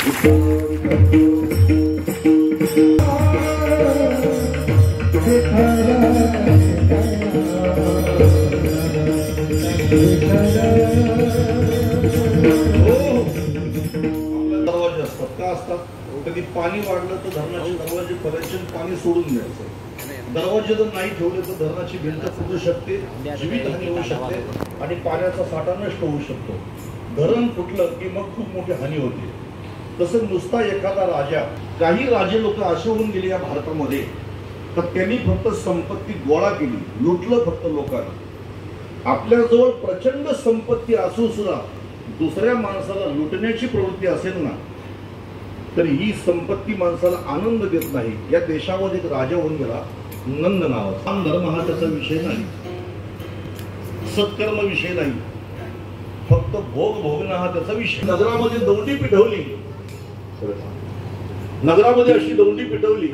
दरवाजे असतात का असतात? कधी पाणी वाढलं तर धरणाचे दरवाजे खोलायचे, पाणी सोडून द्यायचं. दरवाजे जर नाही ठेवले तर धरणाची भिंत फुटू शकते, जीवितहानी होऊ शकते आणि पाण्याचा साठा नष्ट होऊ शकतो. धरण फुटलं की मग खूप मोठी हानी होते. तसं नुसता एखादा राजा, काही राजे लोक असे होऊन गेले या भारतामध्ये तर त्यांनी फक्त संपत्ती गोळा केली, लुटलं फक्त लोकांना. आपल्याजवळ प्रचंड संपत्ती असून सुद्धा दुसऱ्या माणसाला लुटण्याची प्रवृत्ती असेल ना, तर ही संपत्ती माणसाला आनंद देत नाही. या देशामध्ये एक राजा होऊन गेला नंद नावाचा. धर्म हा त्याचा विषय नाही, सत्कर्म विषय नाही, फक्त भोग भोगणं हा त्याचा विषय. नगरामध्ये दौंडी पिटवली, नगरामध्ये अशी दौंडी पिटवली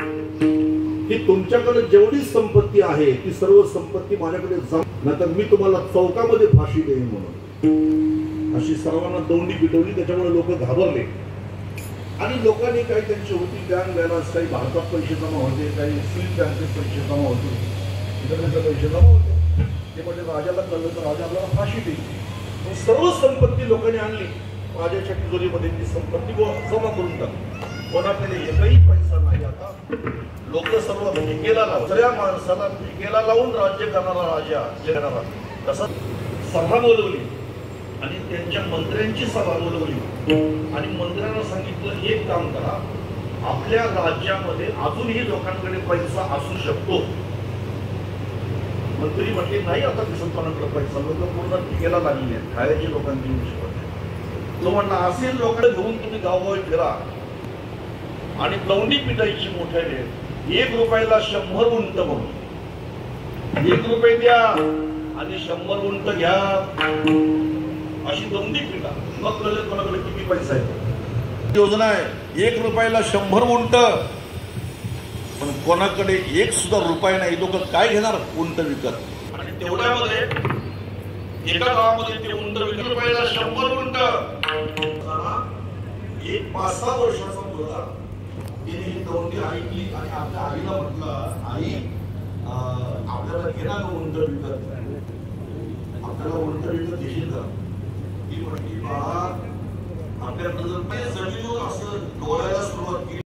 की तुमच्याकडे जेवढी संपत्ती आहे ती सर्व संपत्ती माझ्याकडे जा, नाहीतर मी तुम्हाला चौकामध्ये फाशी देईन म्हणून. अशी सर्वांना दौंडी पिटवली. त्याच्यामुळे लोक घाबरले आणि लोकांनी काही त्यांची होती बँक बॅलन्स, काही भारतात पैसे जमा होते, काही स्विस बँकेत पैसे जमा होते, इकडे पैसे जमा होते. ते म्हणजे राजाला कळलं तर राजा आपल्याला फाशी देईल. सर्व संपत्ती लोकांनी आणली, राजाच्या तिजोरीमध्ये ती संपत्ती जमा करून टाकली. कोणाकडे एकही पैसा नाही. आता लोक सर्व भिकेला लावून, सगळ्या माणसाला भिकेला लावून राज्य करणारा राजा जगणारा. तसं सभा बोलवली आणि त्यांच्या मंत्र्यांची सभा बोलवली आणि मंत्र्यांना सांगितलं एक काम करा, आपल्या राज्यामध्ये अजूनही लोकांकडे पैसा असू शकतो. मंत्री म्हटले नाही, आता दिसत कोणाकडे पैसा, लोक पूर्ण भिकेला लागलेले आहेत, खायची लोकांची हिशोब. तो म्हणला असेल लोकांना घेऊन तुम्ही गावगावी फिरा आणि दौंडी पिटायची मोठ्याने. 1 रुपयाला 100 उंट म्हणून 1 रुपये द्या आणि 100 उंट घ्या, अशी दौंडी पिटा. मग कळलं कोणाकडे किती पैसा आहे. योजना आहे 1 रुपयाला 100 उंट, पण कोणाकडे 1 सुद्धा रुपया नाही. लोक काय घेणार उंट विकत. आणि तेवढ्यामध्ये एका गावामध्ये ते उंट 1 रुपयाला 100 उंट. एक 5-6 वर्षाचा मुलगा तिने ही दौंडी ऐकली आणि आपल्या आईला म्हटलं, आई आपल्याला घेणार उंट विकत, आपल्याला उंट विकत देशील का? ती म्हटली, बाळा आपल्याकडे जर जमिनीवर असं डोळ्याला सुरुवात केली